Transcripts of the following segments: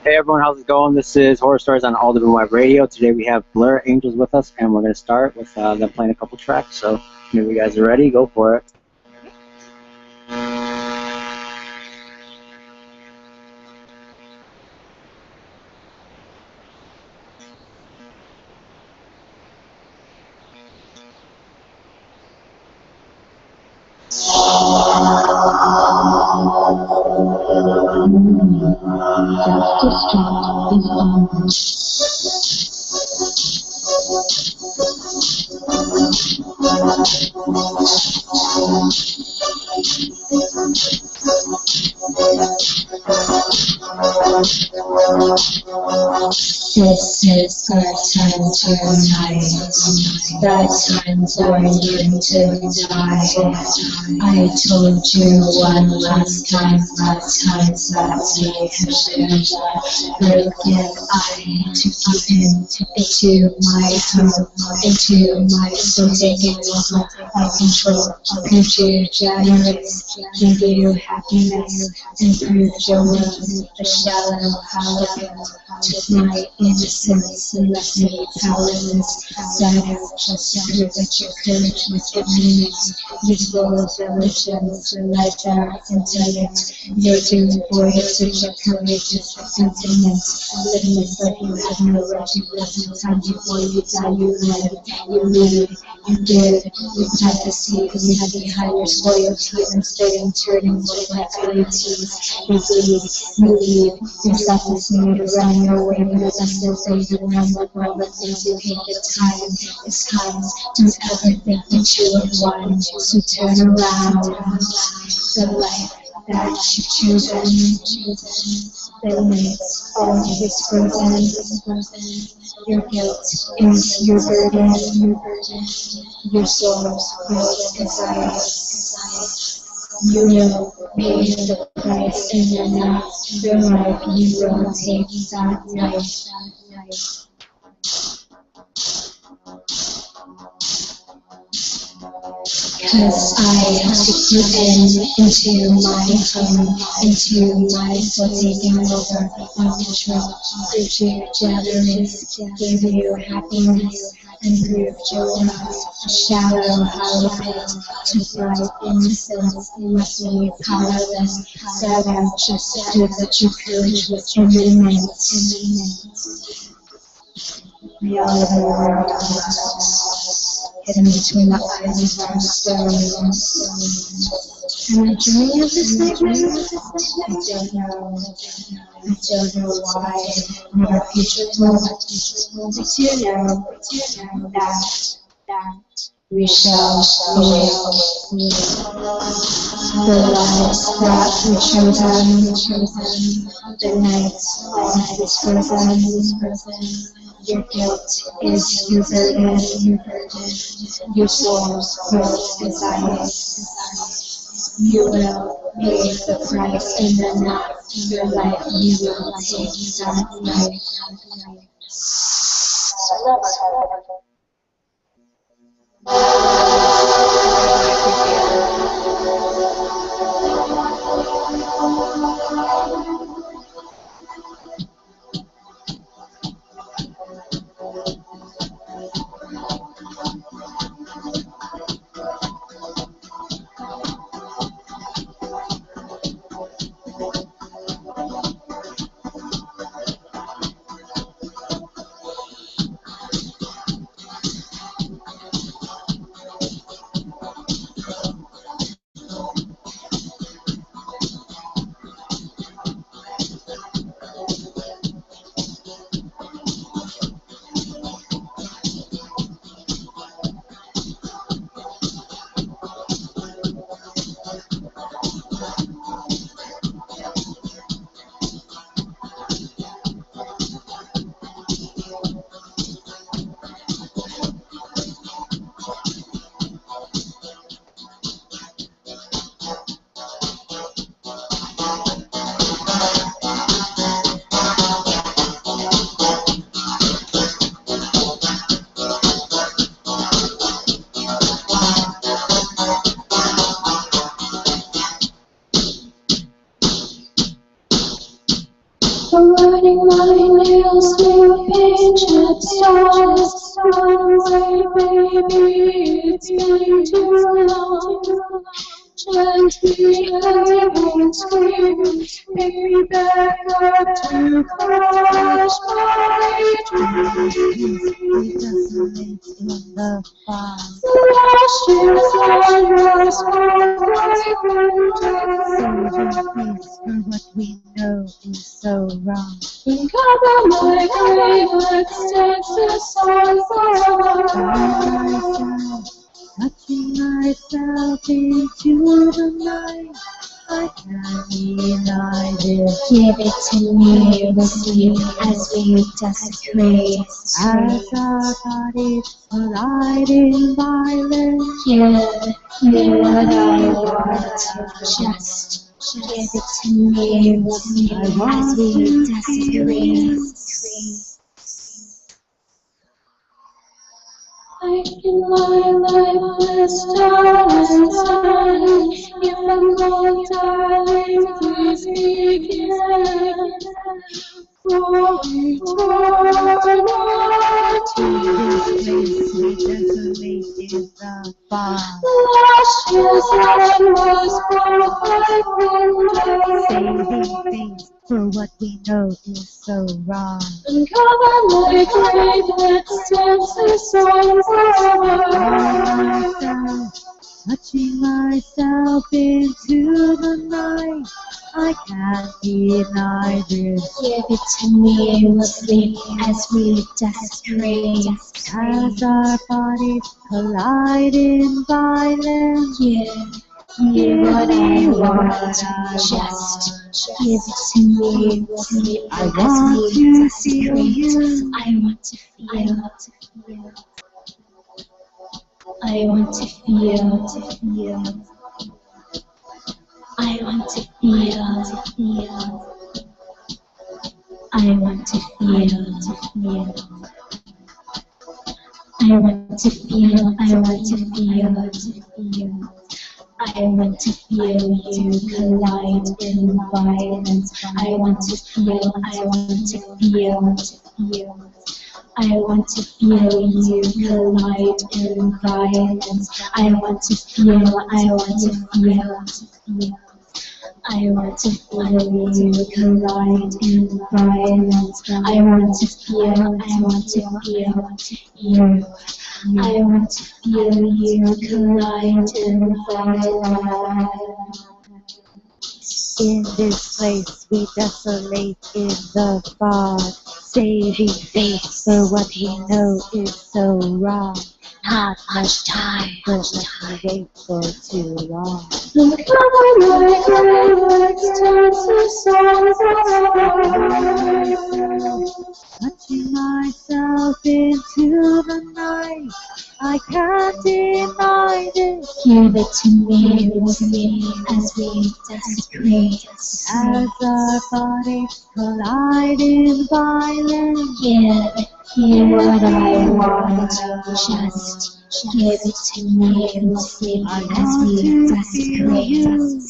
Hey everyone, how's it going? This is Horror Stories on All the Web Radio. Today we have BlurrAngels with us, and we're going to start with them playing a couple tracks. So, if you guys are ready, go for it. Self-destruct is on. This is our time to unite. That time for you to die. I told you one last time that we have shared. Broken I took you into my home, into my soul, taking over my control. Proved you generous, give you happiness, and proved your worth a shallow hollow. Took my innocence and left me powerless. Said out just to prove that your courage was imminent. Useful religions, your life are intended. You're doomed for it, such a courageous sentiment. Living this life you have no right to live. Time before you die, you live, you lead, you give. You plant the seed, you have behind your loyalties and spitting, turning to abilities. You bleed, you leave, your selflessness to run your way, but it's still things around the world, the things you hate. The time is come. Don't ever think that you have won, so turn around. The life that you've chosen, the limits all is frozen. Your guilt is your burden, your soul's will desire. You will pay the price in your life, your life you will take that night. Cause I took you into my home, into my soul, taking over my control. Proved you generous, gave you happiness, and proved your worth a shallow, hollow pit. Took my innocence, left me powerless. Set out just to prove that your courage was imminent. We all live in a world of hidden between the eyes of our stones. Am I dreaming of this nightmare? I don't know. I don't know why. Our future told us to know that we shall live. The lives that we chosen, the nights all is frozen. Your guilt is your burden, your soul's growth desires. You will pay the price in the night, your life you will take that night. I'm running my nails through painted stars. Run away, baby, it's been too long. Gently I won't scream, pick me back up to crush my dreams. Desolate in the fog. Flashes on us for Saving face for what we know is so wrong. cover my grave, let's dance this song forever. Touching myself into the night, I can't deny this. Give it to me, we'll sleep as we desecrate. As our bodies collide in violence, Give what I want, just give it to me, we'll sleep as we desecrate. I can lie like this, darling. If I'm wrong, darling, please begin. For eternity. this place we desolate in the fog. Lashes on us for Saving face for what we know is so wrong. Uncover my grave, let's dance this song forever. Touching myself into the night, I can't deny this. Give it to me, we'll sleep as we desecrate. As our bodies collide in violence, Give what I want, just give it to me, we'll sleep I as want we to feel desecrate. you. I want to feel. I want to feel. I want to feel. I want to feel. I want to feel. I want to feel. I want to feel you collide in violence. I want to feel. I want to feel. I want to feel you collide in violence. I want to feel. I want to feel. I want to feel you collide in violence. I want to feel. I want to feel you. I want to feel you collide in violence. In this place we desolate in the fog, saving face for what we know is so wrong. Not much time, but let me wait for too long. Uncover my grave, let's dance this song forever. Touching myself into the night, I can't deny this. Give it to me, we'll sleep as we desecrate. As our bodies collide in violence, Give what I want, just give it to me, we'll sleep as we desecrate.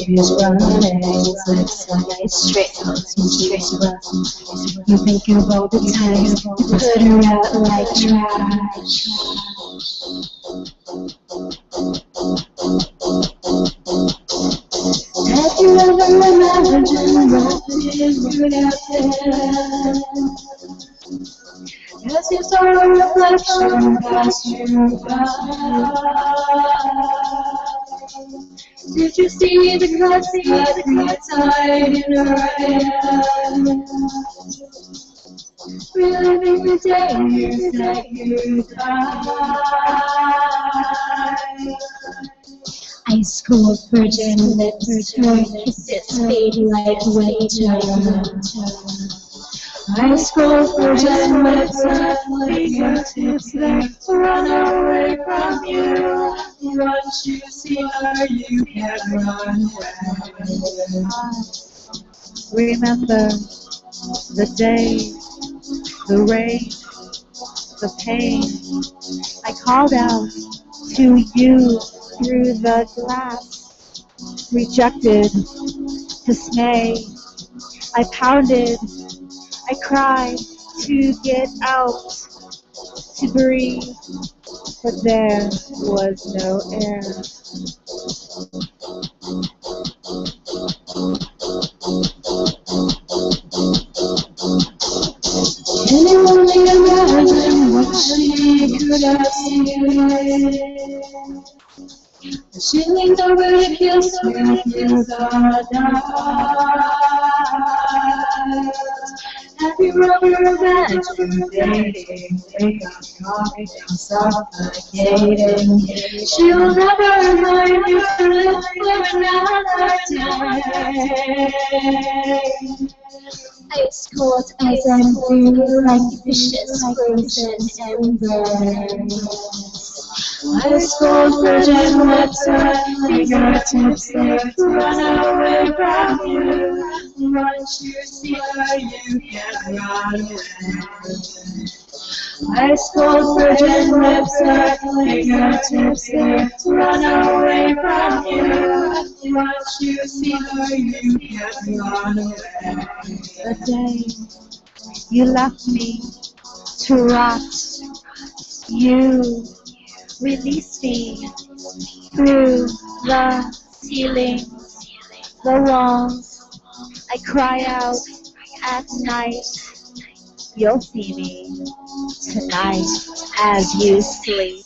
She's running, sunlight straight, you think of all the times you put her out like trash. Have you ever imagined what is good out there? Cause you saw a reflection pass you by. Did you see the cuts that tied in her hair? reliving the days that you died. Ice cold virgin lips, her kisses fade like winter. Ice cold virgin lips, her fingertips left to run away from you. Once you see her, you can't run away. Remember the day, the rain, the pain. I called out to you through the glass. Rejected, dismay. I pounded, I cried to get out, to breathe, but there was no air. Can you only imagine what she could have seen? She leaned over to kiss you through the night. Have you ever imagined dating, wake up, coffee, suffocating? She'll never remind you to live for another day. Ice cold as I'm blue, like vicious frozen embers. Ice cold virgin lips, her fingertips left to run away from you. Once you see her, you can't run away. Ice cold virgin lips, her fingertips left to run away from you. Once you see her, you can't run away. The day you left me to rot, you released me through the ceiling, the walls. I cry out at night. You'll see me tonight as you sleep.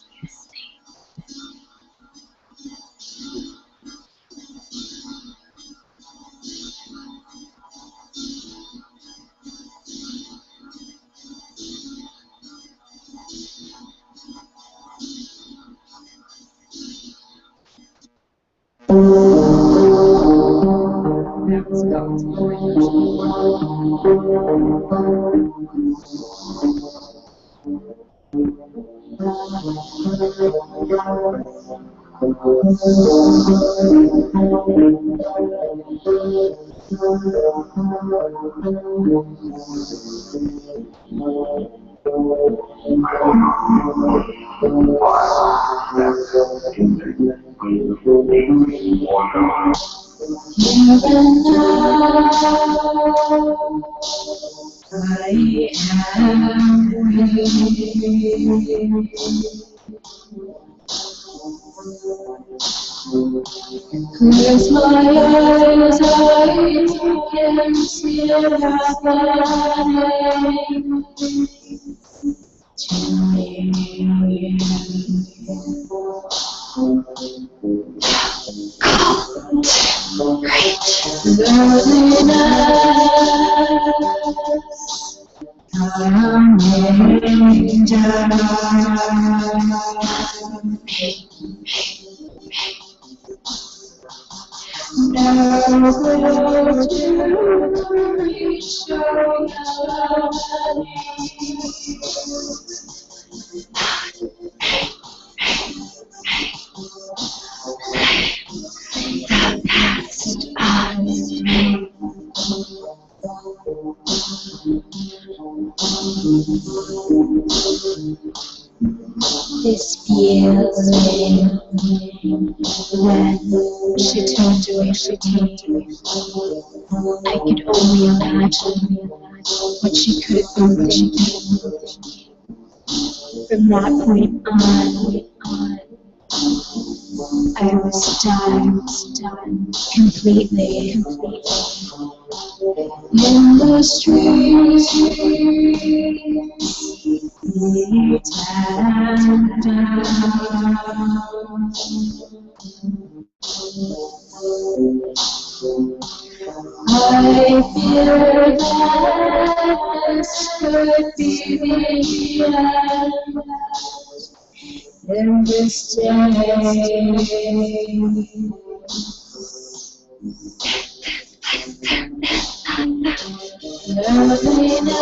Close my eyes, I can see it happening to me. Loneliness coming down. No will to reach your this feeling when she turned away, I could only imagine what she could have been thinking. From that point on, I was done completely. In the streets, beat and down. I fear that this would be the end in this day. Loveliness coming down.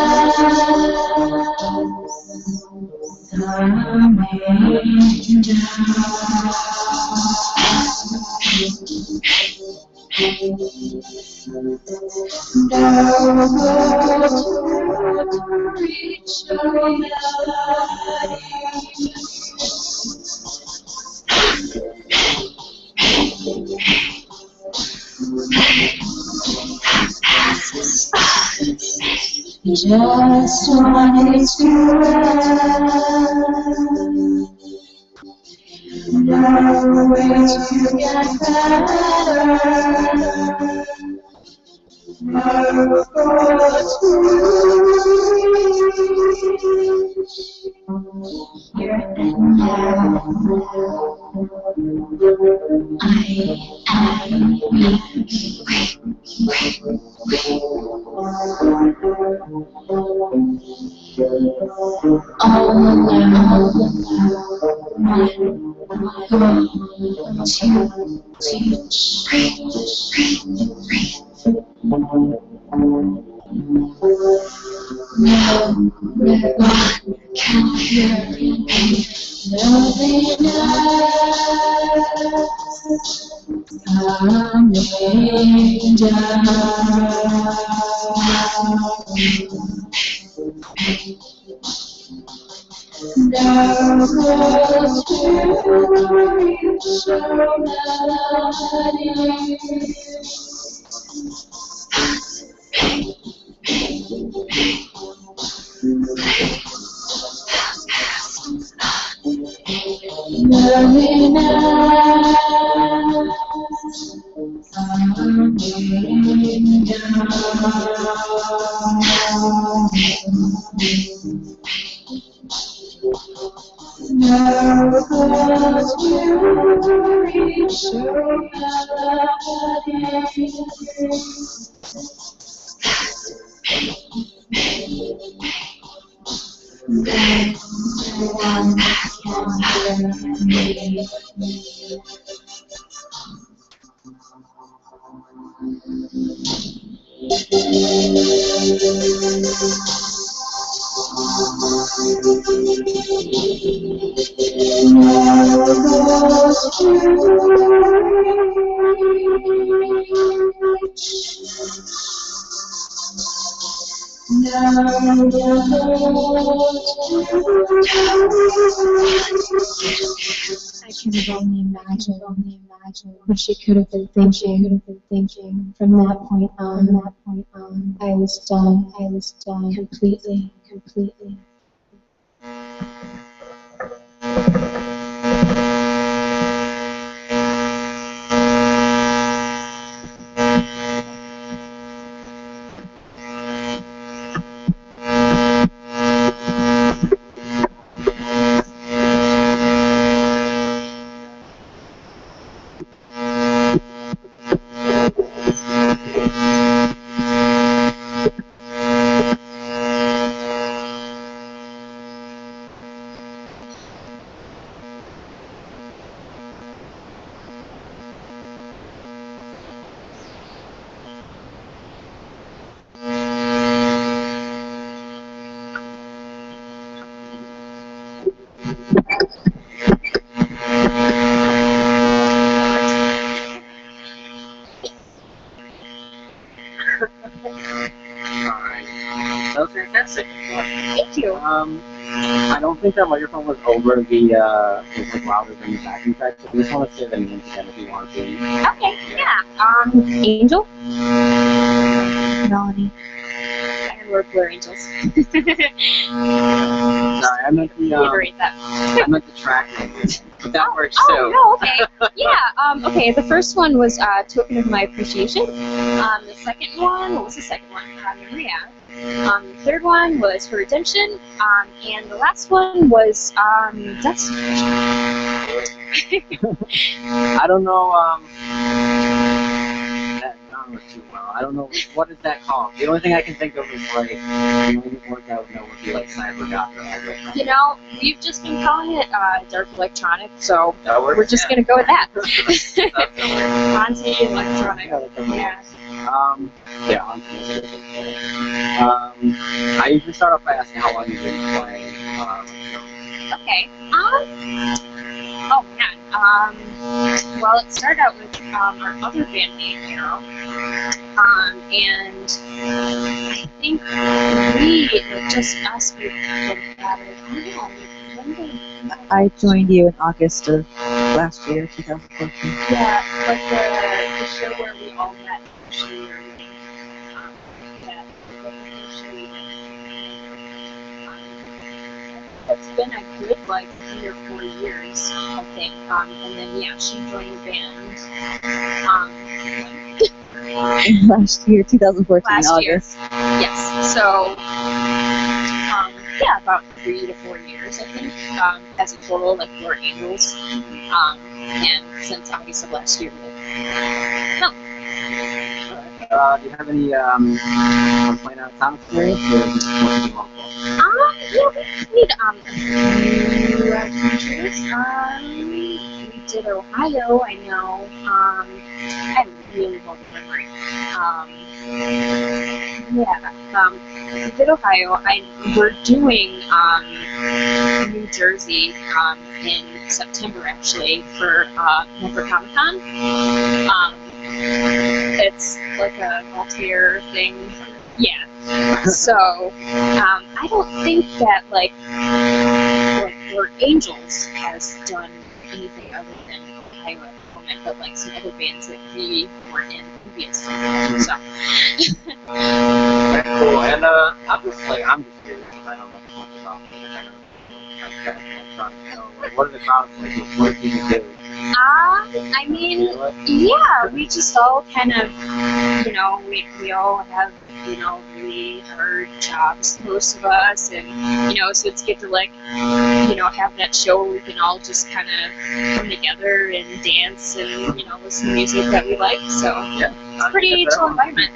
No words to reach your melody. Just wanted to end. No way to get better. No goal to reach. Here and now, I am weak. All alone, one goal to reach. No one can hear me. Loveliness coming down. No goes to reach your melody. Loveliness coming down. No goes to reach your melody. No one can hear me. No goes to reach. No goes to reach. I can only imagine what she could have been thinking. From that point on, I was done completely. That was fantastic. Thank you. I don't think that microphone was over the was like louder than the backing track, so we just want to say the names again if you want to. Okay, yeah. Angel? Melanie. And we're BlurrAngels. Sorry, I meant the Reiterate that. I meant the track name, but that works too. Oh, no, okay. Yeah, okay, the first one was Token of My Appreciation. The second one, what was the second one? Maria. The third one was For Redemption. And the last one was Destination. I don't know. remember too well. I don't know what is that called. The only thing I can think of is like the only word I would know would be like cyber goth or electronica. You know, we've just been calling it dark electronic, so That works? we're just gonna go with that. That's Haunted electronic. Yeah. I usually start off by asking how long you've been playing. Okay. Oh man. Well, it started out with our other bandmate, Carol. And I think we, just us, we've been at it. I don't know. I joined you in August of last year, 2014. Yeah, like the show where we all met actually, or that show we did. It's been a good like 3 or 4 years, I think. And then yeah, she joined the band. Last year, 2014, Last year. August. Yes. So yeah, about 3 to 4 years, I think, as a total, like BlurrAngels. And since August of last year. No. Do you have any playing out of town experience, or just mostly local? Yeah, we played a few countries. We did Ohio, I know. I have a really long memory. We did Ohio. We're doing New Jersey in September, actually, for Comic-Con. It's like a multi-year thing. Yeah. So, I don't think that, like BlurrAngels has done anything other than Ohio at the moment, but, like, some other bands that we were in previously. So. Very cool. And, I'm just curious, because I don't know much about electronic. So, like, what are the crowds like? What do you do? I mean, yeah, we just all kind of, we all have, really hard jobs, most of us, and, so it's good to, like, have that show where we can all just kind of come together and dance and, listen to music that we like, so Yeah. it's a pretty chill environment.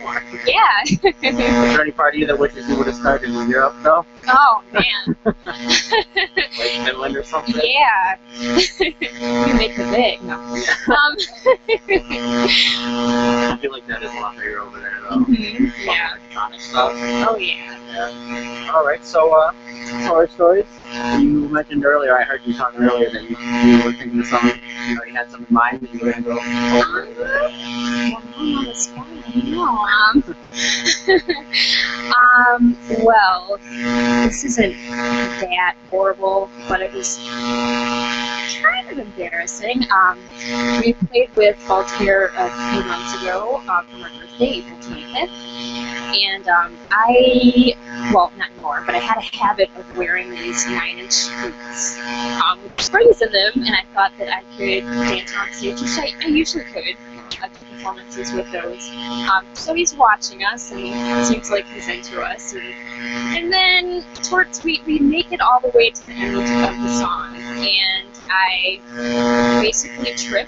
Yeah. Is there any part of you that wishes you would have started in Europe, though? Oh, man. Like Finland or something? Yeah. You make the big. No. I feel like that is a lot bigger over there, though. Mm-hmm. Yeah. Electronic stuff. Oh, yeah. All right, so horror stories. You mentioned earlier, I heard you talking earlier that you were thinking of some, you had some in mind that you were going to go over. Well, this isn't that horrible, but it was kind of embarrassing. We played with Baltimore a few months ago for my birthday, April 25th. And well, not anymore, but I had a habit of wearing these 9-inch boots with springs in them, and I thought that I could dance on stage, which I usually could. Do performances with those. So he's watching us, and it seems like he's into us. And then we make it all the way to the end of the song, and I basically trip,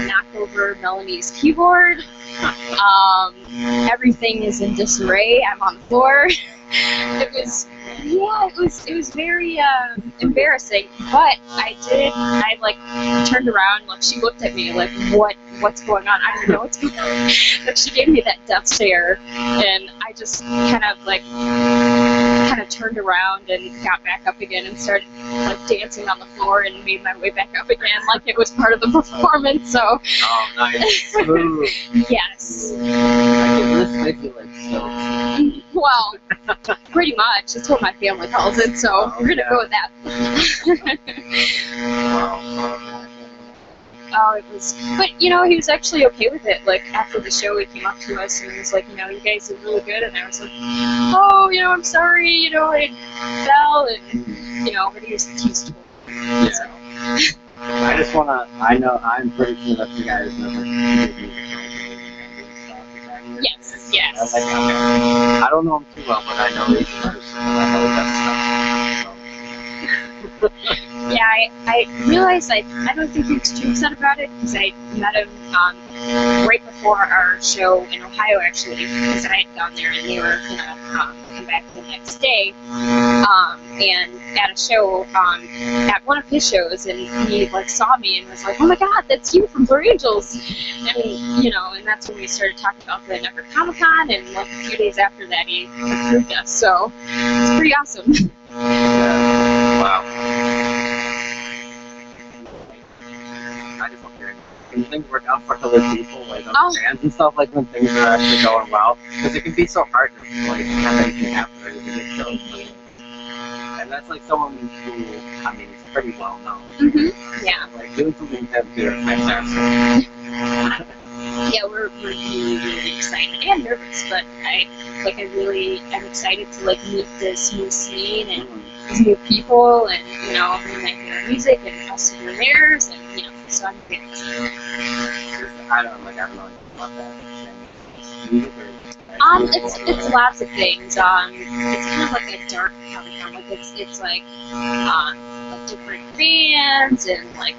knock over Melanie's keyboard. Everything is in disarray. I'm on the floor. It was very embarrassing, but I turned around, like, she looked at me like, what's going on? I don't know what's going on. Like, she gave me that death stare, and I just kind of turned around and got back up again and started, like, dancing on the floor and made my way back up again, like it was part of the performance, so. Oh, nice. Smooth. Yes. I get this make you, like, so. Well, pretty much. That's what my family calls it, so we're gonna go with that. Oh, it was, but he was actually okay with it. Like, after the show, he came up to us and was like, you guys did really good, and I was like, oh, I'm sorry, I fell, and but he was totally. Yeah. So. I just wanna. I'm pretty sure that you guys never. Yes. Yes. I don't know him too well, but I know he's a person, and I know that stuff. So. Yeah, I realized I don't think he was too upset about it because I met him right before our show in Ohio, actually, because I had gone there and they were going to come back the next day. And at a show, at one of his shows, and he like saw me and was like, "Oh my God, that's you from BlurrAngels!" And and that's when we started talking about the Never Comic Con, and like a few days after that, he approved us. So it's pretty awesome. Wow. I just wonder, can things work out for other people, like other fans and stuff, like when things are actually going well? Because it can be so hard to like have anything happen or anything. It's so funny. And that's like someone who, I mean, is pretty well known. Mm-hmm. Yeah. Like doing something that good is fantastic. Yeah, we're really, really excited and nervous, but I really am excited to like meet this new scene and these new people, and when I hear music and us hear theirs, and so I'm very excited. I don't know anything about that. Music or it's lots of things. It's kind of like a dark Comic-Con. Like it's like different bands and like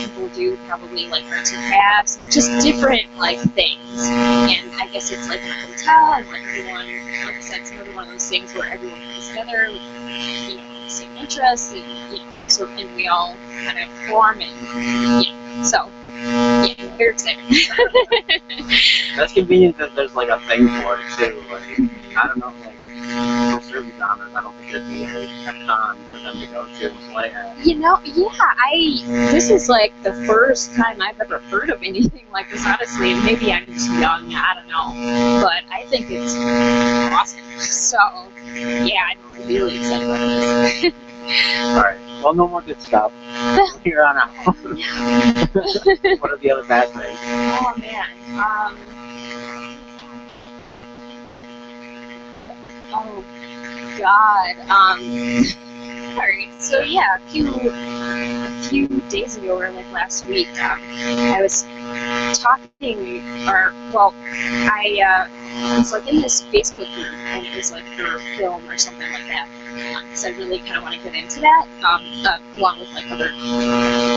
people do probably like arts and crafts, just different like things. And I guess it's like a hotel and like everyone, like I said, it's another one of those things where everyone comes together with the same interests, and so and we all kind of form and so. Yeah, very excited. That's convenient that there's like a thing for it too. Like I don't know, like most service honors, I don't think there'd be a con for them to go to and play at. This is like the first time I've ever heard of anything like this. Honestly, maybe I'm just young, I don't know, but I think it's awesome. So yeah, I'm really excited about this. All right. Well, no more good stuff. Here on out. What are the other bad things? Oh man. Oh God. Alright. So yeah, a few days ago, or like last week, I was talking, I was like in this Facebook group, and it was like for film or something like that. Because I really kind of want to get into that, along with like other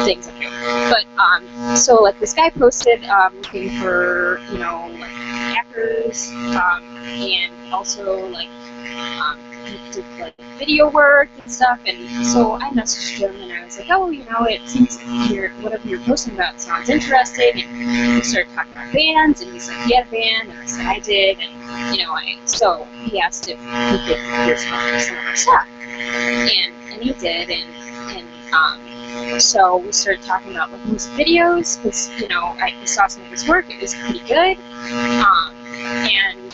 things I do. But so like this guy posted looking for like hackers, and also like did like video work and stuff. And so I messaged him and I was like, oh, it seems like whatever you're posting about sounds interesting. And we started talking about bands, and he's like, he had a band, and I said I did, and so he asked if he could hear some of our stuff, and he did, and so we started talking about like music videos, because I saw some of his work, it was pretty good, and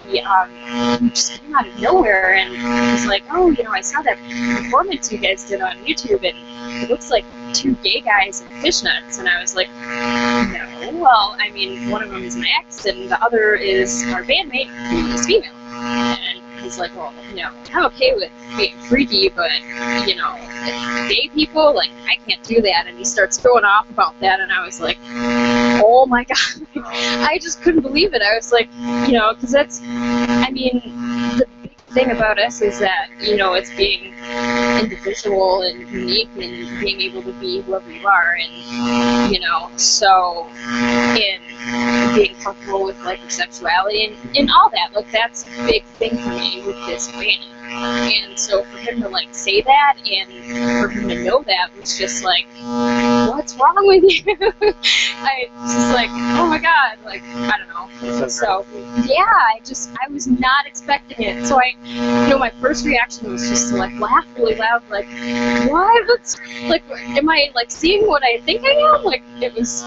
he just came out of nowhere, and he's like, oh, I saw that performance you guys did on YouTube, and it looks like two gay guys in fishnets. And I was like, no, well, I mean, one of them is my ex, and the other is our bandmate, who is female. And he's like, well, I'm okay with being freaky, but, gay people, like, I can't do that. And he starts going off about that, and I was like, oh my God. I just couldn't believe it. I was like, because that's, I mean, the big thing about us is that, it's being individual and unique and being able to be whoever you are, and, so, and being comfortable with, like, your sexuality and all that, like, that's a big thing for me with this band. And so for him to like say that, and for him to know that, was just like, what's wrong with you? I just like, oh my God, like, I don't know. So yeah, I was not expecting it. So my first reaction was just to like laugh really loud, like, what? What's, like, am I like seeing what I think I am? Like, it was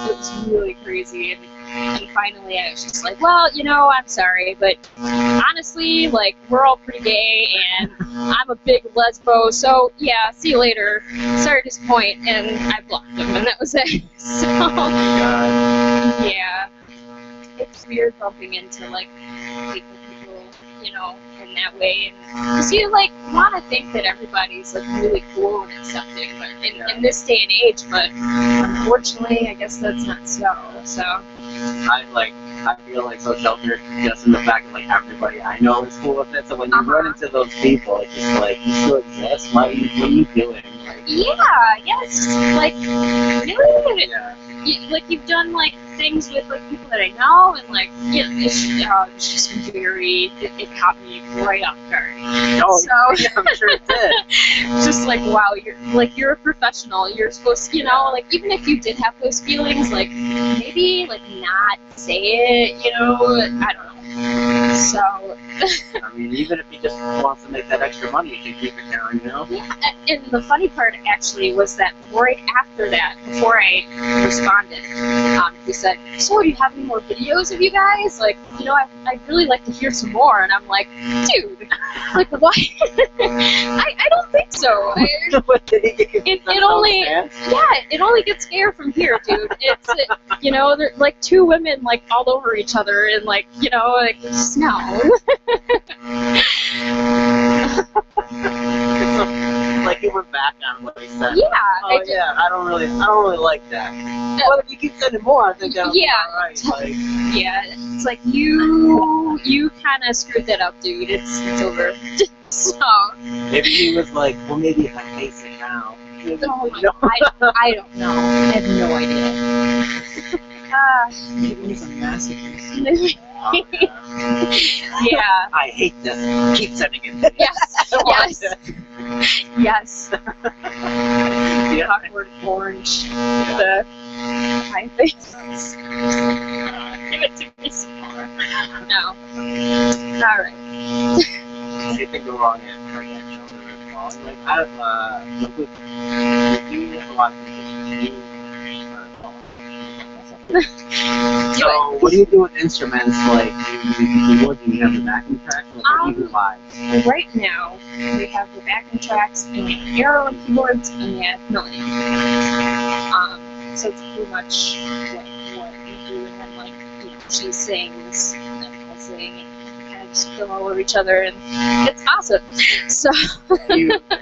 really crazy. And finally I was just like, well, I'm sorry, but honestly, like, we're all pretty gay, and I'm a big lesbo, so yeah, see you later. Sorry to disappoint, and I blocked him, and that was it. So, yeah. It's weird bumping into, like, people, in that way, and because you, like, want to think that everybody's, like, really cool and accepting, but in this day and age, but unfortunately, I guess that's not so. I I feel like so sheltered just in the fact that like everybody I know is cool with it. So when you run into those people, it's just like you still exist. What are you doing? Like, yeah, it's just like really. yeah. Like you've done like things with like people that I know, and like it's just very. It caught me right off guard. Oh, so yeah, I'm sure it did. just like wow, you're a professional. You're supposed to, like even if you did have those feelings, like maybe like not say it. I don't know. So. I mean, even if he just wants to make that extra money, he can keep it down, Yeah, and the funny part actually was that right after that, before I responded, he said, "So, do you have any more videos of you guys? Like, I'd really like to hear some more." And I'm like, "Dude, like, what? I don't think so. It only gets air from here, dude. It's they're like two women like all over each other, and like just no." Like he went back on what he said. Yeah. I don't really like that. Well, if you keep sending more, I think that'll be alright. Like, yeah, it's like you kind of screwed that up, dude. It's over. So maybe he was like, well, maybe if I face it now. Oh my God, I don't know. I have no idea. Maybe he's a masochist. Yeah. I hate this. Keep sending it. Yes. The awkward orange. The high face. Give it to me some more. No. Alright. Anything go wrong in pregnant children as well? Like, I've, with you, a lot of things. So, what do you do with instruments? Like, do you have the backing tracks? Or do you live? Right now, we have the backing tracks and Arrow and keyboards, and we have melody. So it's pretty much what we do, and then she sings, and then I sing, and kind of just fill all over each other, and it's awesome. So.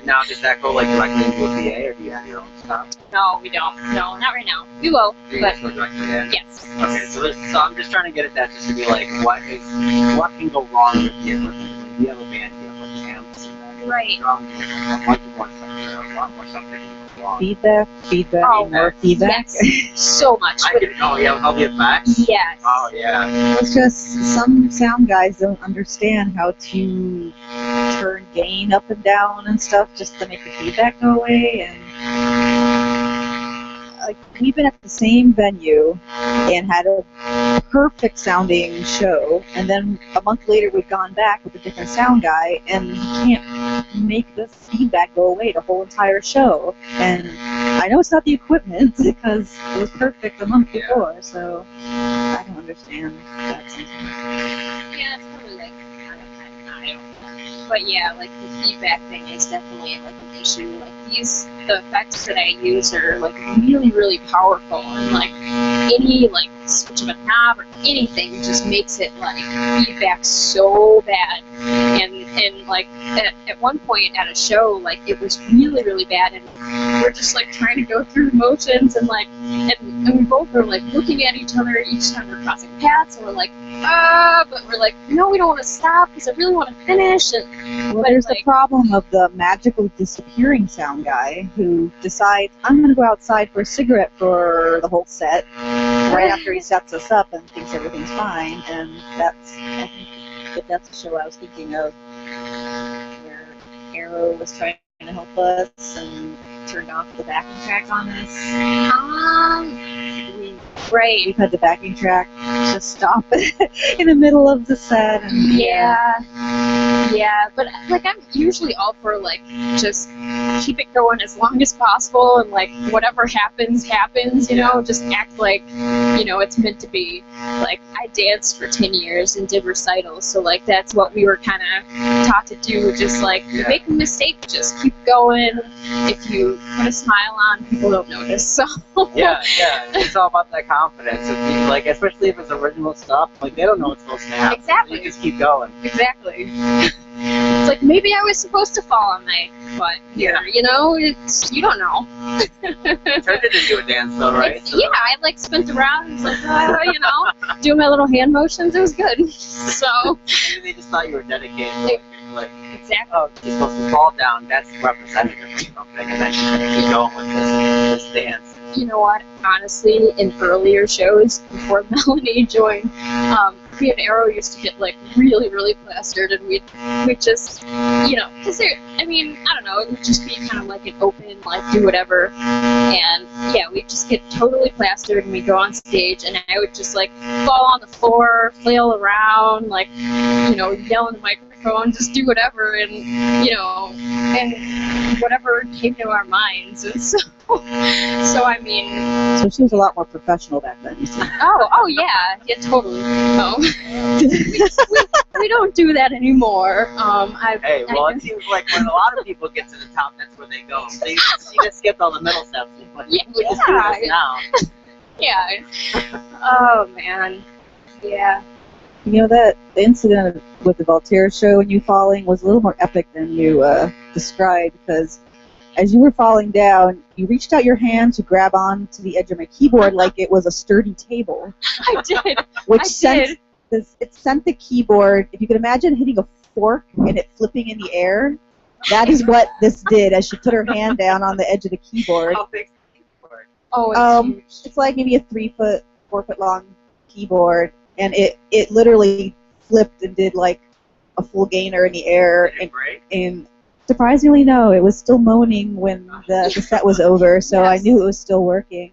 Now, does that go directly into a PA, or do you have your own stuff? No, we don't. No, not right now. We will, but yes. Okay, so I'm just trying to get at that, just to be like, what can go wrong with the equipment? You have a band, you have like amps, and right. drums, a bunch of more stuff there, a lot more stuff that can go wrong. Feedback, more feedback. Yes. So much. With all the effects? Yes. Oh, yeah. It's just some sound guys don't understand how to turn gain up and down and stuff just to make the feedback go away, and like we've been at the same venue and had a perfect sounding show, and then a month later we've gone back with a different sound guy, and he can't make the feedback go away the whole entire show. And I know it's not the equipment because it was perfect a month before, so I don't understand that sometimes. Yeah, it's probably like I don't know. But yeah, like the feedback thing is definitely like an issue. Like the effects that I use are like really, really powerful, and like any like switch of a knob or anything just makes it like feedback so bad. And like at one point at a show, like it was really, really bad, and we're just like trying to go through the motions, and like and we both were like looking at each other each time we're crossing paths, and we're like, but we're like, no, we don't want to stop because I really want to finish. Well, there's the problem of the magically disappearing sound guy who decides, I'm going to go outside for a cigarette for the whole set, right after he sets us up and thinks everything's fine. And I think that's the show I was thinking of, where Arrow was trying to help us and turned off the backing track on us. Right. We've had the backing track just stop in the middle of the set. And, yeah, but like I'm usually all for like just keep it going as long as possible, and like whatever happens, you know, just act like, it's meant to be. Like I danced for 10 years and did recitals, so like that's what we were kind of taught to do. Just like you make a mistake, just keep going. If you put a smile on, people don't notice. So yeah, it's all about that confidence. Like especially if it's original stuff, like they don't know what's supposed to happen. Exactly. So you just keep going. Exactly. It's like maybe I was supposed to fall on my butt here, Yeah. you know? It's, you don't know. Turned it into a dance though, right? Yeah, I like spent around and was like, you know, doing my little hand motions. It was good. So Maybe they just thought you were dedicated. Like, exactly. oh, she's supposed to fall down. That's representative of something, and then she's gonna keep going with this dance. You know what? Honestly, in earlier shows before Melanie joined, me and Arrow used to get like really, really plastered, and we'd just, you know, because I mean, I don't know, it would just be kind of like an open, like do whatever, and yeah, we'd just get totally plastered, and we'd go on stage, and I would just like fall on the floor, flail around, like, you know, yell in the microphone, just do whatever, and you know, and whatever came to our minds, and so I mean. So she was a lot more professional back then. You see. Oh yeah, totally. No, we don't do that anymore. Hey, well, it seems like when a lot of people get to the top, that's where they go. They just skipped all the middle steps. But we just do this now. Yeah. Oh man. Yeah. You know that the incident with the Voltaire show and you falling was a little more epic than you described, because as you were falling down, you reached out your hand to grab onto the edge of my keyboard like it was a sturdy table. I did. Which sent the keyboard, if you can imagine hitting a fork and it flipping in the air, that is what this did as she put her hand down on the edge of the keyboard. How big's the keyboard? Oh, it's huge. It's like maybe a 4 foot long keyboard, and it literally flipped and did like a full gainer in the air. Did it break? And surprisingly, no, it was still moaning when the set was over, so Yes. I knew it was still working.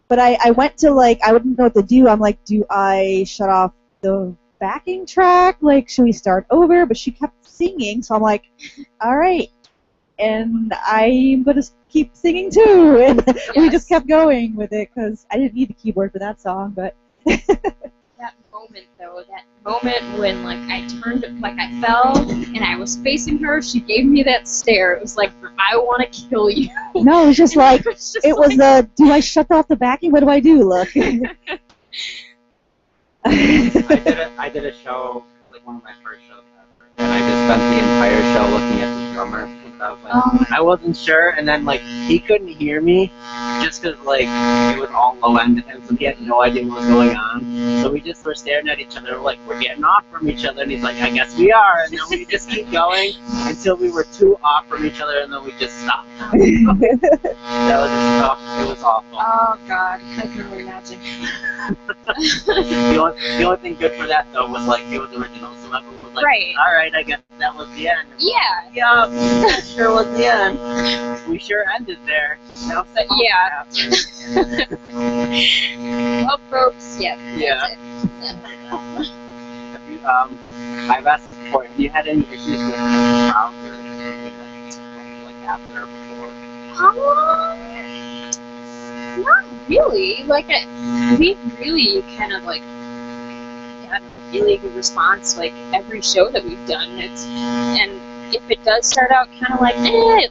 But I went to, like, I wouldn't know what to do. I'm like, do I shut off the backing track? Like, should we start over? But she kept singing, so I'm like, all right. And I'm going to keep singing too. And we just kept going with it, because I didn't need the keyboard for that song, but... That moment, though, that moment when, like, I turned, like, I fell, and I was facing her, she gave me that stare. It was like, I want to kill you. No, it was just like, it was do I shut off the backing? What do I do? Look. I did a show, like one of my first shows ever, and I just spent the entire show looking at the drummer. I was like, I wasn't sure, and then like he couldn't hear me just because like it was all low end, and so he had no idea what was going on. So we just were staring at each other, like we're getting off from each other, and he's like, I guess we are, and then we just keep going until we were too off from each other, and then we just stopped. That was just tough. It was awful. Oh God, I can only imagine. The only thing good for that though was like it was original, so everyone was like, Right. all right, I guess that was the end. Yeah. Yeah, that sure was the end. We sure ended there. Now say Yeah. Well, folks, yeah. Yeah. That's it. Have you, I've asked this before, have you had any issues with crowds or anything like after or before? Not really. Like, we really kind of like had a really good response. Like every show that we've done, and if it does start out kind of like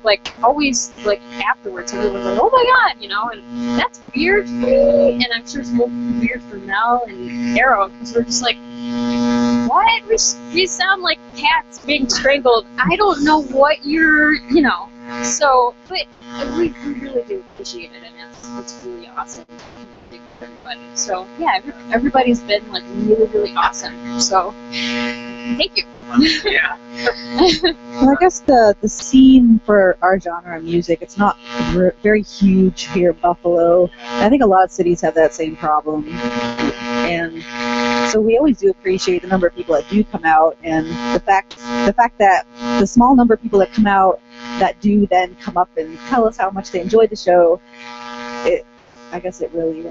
like always like afterwards, everyone's like, oh my God, you know, and that's weird for me, and I'm sure it's weird for Mel and Arrow, because we're just like, what? We sound like cats being strangled. I don't know what you're, you know. So, but we really do appreciate it, and it's really awesome. Everybody. So yeah, everybody's been like really, really awesome. So thank you. Yeah. Well, I guess the scene for our genre of music, it's not very huge here in Buffalo. I think a lot of cities have that same problem. And so we always do appreciate the number of people that do come out, and the fact that the small number of people that come out that do then come up and tell us how much they enjoyed the show, I guess it really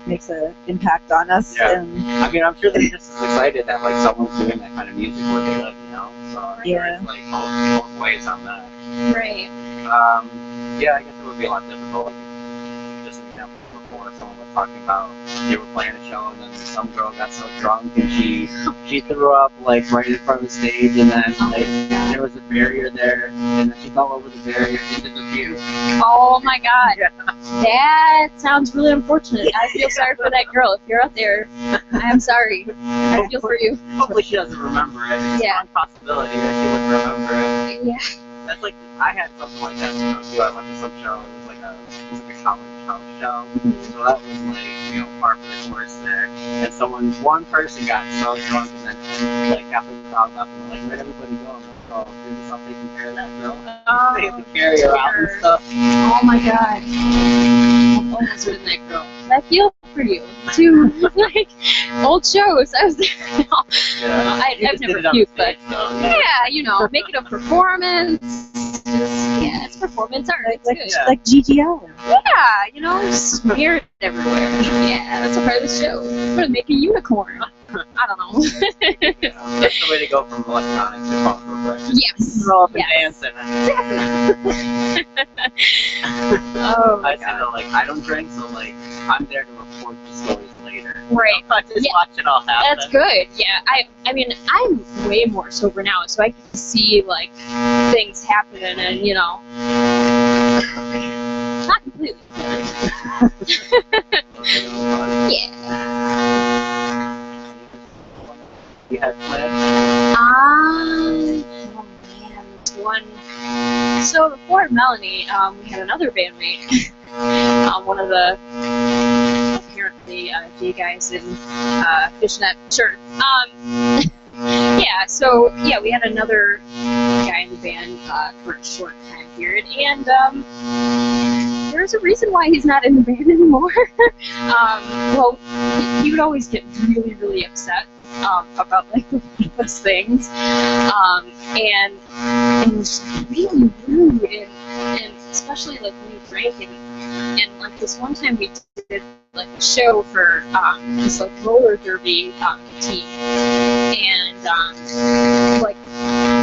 makes an impact on us. Yeah. And I mean, I'm sure they're just as excited that like someone's doing that kind of music where they live, you know. So Yeah. it's like both ways on that. Right. Yeah, I guess it would be a lot difficult. Just an example before someone was talking about they were playing a show and then some girl got so drunk and she threw up like right in front of the stage, and then like there was a barrier there and then she fell over the barrier into the view. Oh my god. That sounds really unfortunate. I feel sorry for that girl. If you're out there, I'm sorry. I feel for you. Hopefully she doesn't remember it. It's a strong possibility that she wouldn't remember it. Yeah. That's like, I had something like that too. I went to some show. It was like a college house show. So that was like, you know, par for the course there. And one person got so drunk and then like half of the crowd left and like, where'd everybody go? And like, oh, did something taking care of that girl? They had to carry her out and stuff. Oh my god. I've almost been that girl. I feel for you. Too. Like, old shows. I was there. No. Yeah. I've never puked, but yeah, you know, make it a performance. Yeah, it's performance art. It's good. Like GGL. Yeah, you know, smear it everywhere. Yeah, that's a part of the show. I'm gonna make a unicorn. I don't know. Yeah, that's the way to go from electronic to punk rock. Yes. Roll up and Yes. dance. Oh my I said, god. like, I don't drink, so like, I'm there to report the stories later. Right. I just Yeah. watch it all happen. That's good. Yeah, I mean, I'm way more sober now, so I can see like things happen, and you know, not completely. Yeah. You had plans? Oh man, one. So before Melanie, we had another bandmate. One of the apparently gay guys in fishnet shirt. Yeah, so yeah, we had another guy in the band for a short time period, and there's a reason why he's not in the band anymore. Well, he would always get really, really upset about like the littlest things, and was really rude, and especially like when he drank, and like this one time we did like a show for this like roller derby team, and like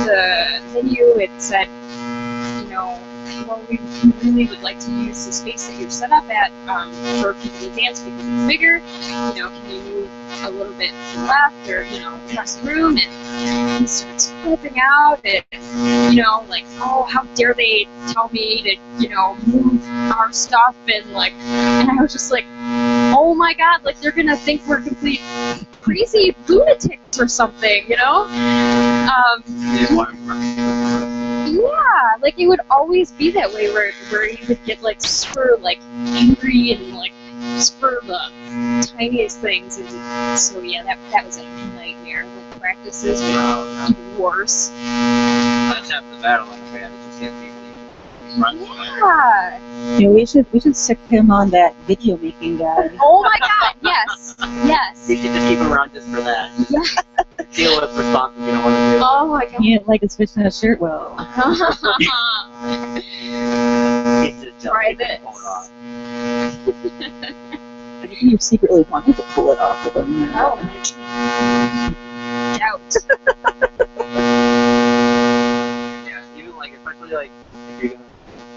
the venue had said, you know, well, we really would like to use the space that you're set up at for people to dance because it's bigger. You know, can you move a little bit to the left or, you know, across the room? And he starts flipping out and, you know, like, oh, how dare they tell me to, you know, move our stuff, and like, and I was just like, oh my god, like they're gonna think we're complete crazy lunatics or something, you know? Yeah, like it would always be that way where you would get like super like angry and like super the tiniest things, and so yeah, that was a nightmare. Like practices were even worse. That's half the battle in a band. It's just get people Yeah. Yeah, we should stick him on that video making guy. Oh my god, yes. Yes. You should just keep him around just for that. Yeah. Deal with responses you don't want to do. Oh my god. Can't like his fish in a shirt well. He's just Try jealous. this. Pull it off. I think you secretly wanted to pull it off with him. Oh. Doubt. Yeah, even like, especially like, if you're gonna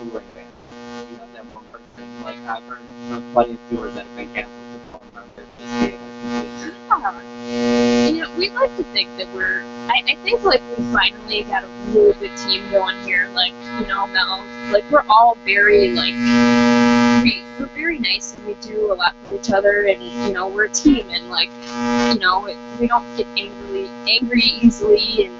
do like a band, you have that one person, like, I've heard of plenty of tours that have been canceled with phone numbers, just being like, You know, we'd like to think that I think like we finally got a really good team going here. Like, you know, Mel, like we're all very like, we're very nice and we do a lot for each other, and you know, we're a team, and like, you know, we don't get angry easily, and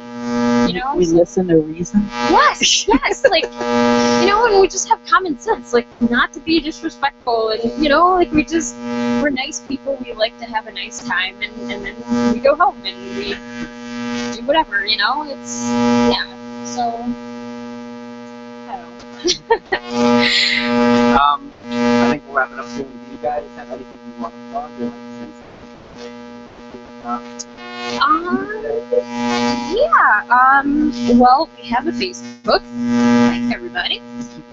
you know, We listen to reason. yes, like, you know, and we just have common sense, like not to be disrespectful, and you know, like we're nice people. We like to have a nice time, and then we go home and we do whatever, you know. It's so I don't know. I think we'll wrap it up soon. Do you guys have anything you want to talk or like Well, we have a Facebook, like everybody.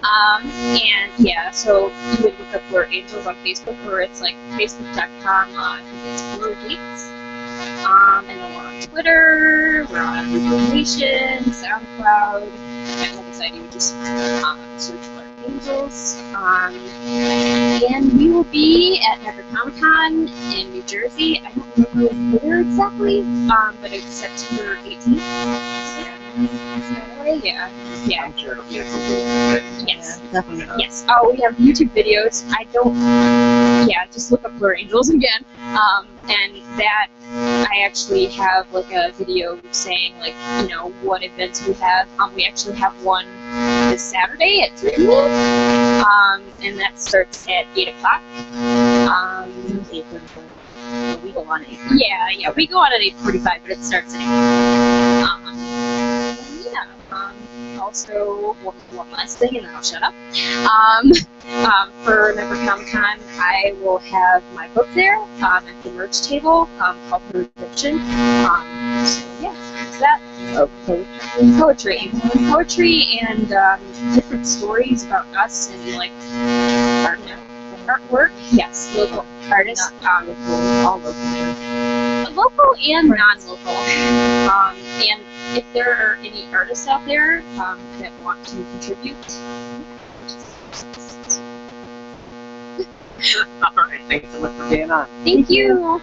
And yeah, so you would look up BlurrAngels on Facebook, or it's like facebook.com, I think it's BlurrAngels. And then we're on Twitter, we're on Nation, SoundCloud, and like I said, you would just search BlurrAngels. BlurrAngels. And we will be at Never Comic Con in New Jersey. I don't remember where exactly, but it's September 18th. Yeah. Yeah. I'm sure it'll be a good. Yes. Definitely. Yes. Oh, we have YouTube videos. I don't. Yeah, just look up BlurrAngels again. And that I actually have like a video saying like what events we have. We actually have one this Saturday at 3 p.m. And that starts at 8 o'clock. 8:45. We go on 8. Yeah, we go on at 8:45, but it starts at 8. Also, one last thing, and then I'll shut up. For Remember Comic Con, I will have my book there at the merch table called Redemption. So yeah, it's that. Poetry and different stories about us and like artwork. Yes, local artists. All local. Local and non-local. And if there are any artists out there that want to contribute. Alright, thanks so much for being on. Thank you.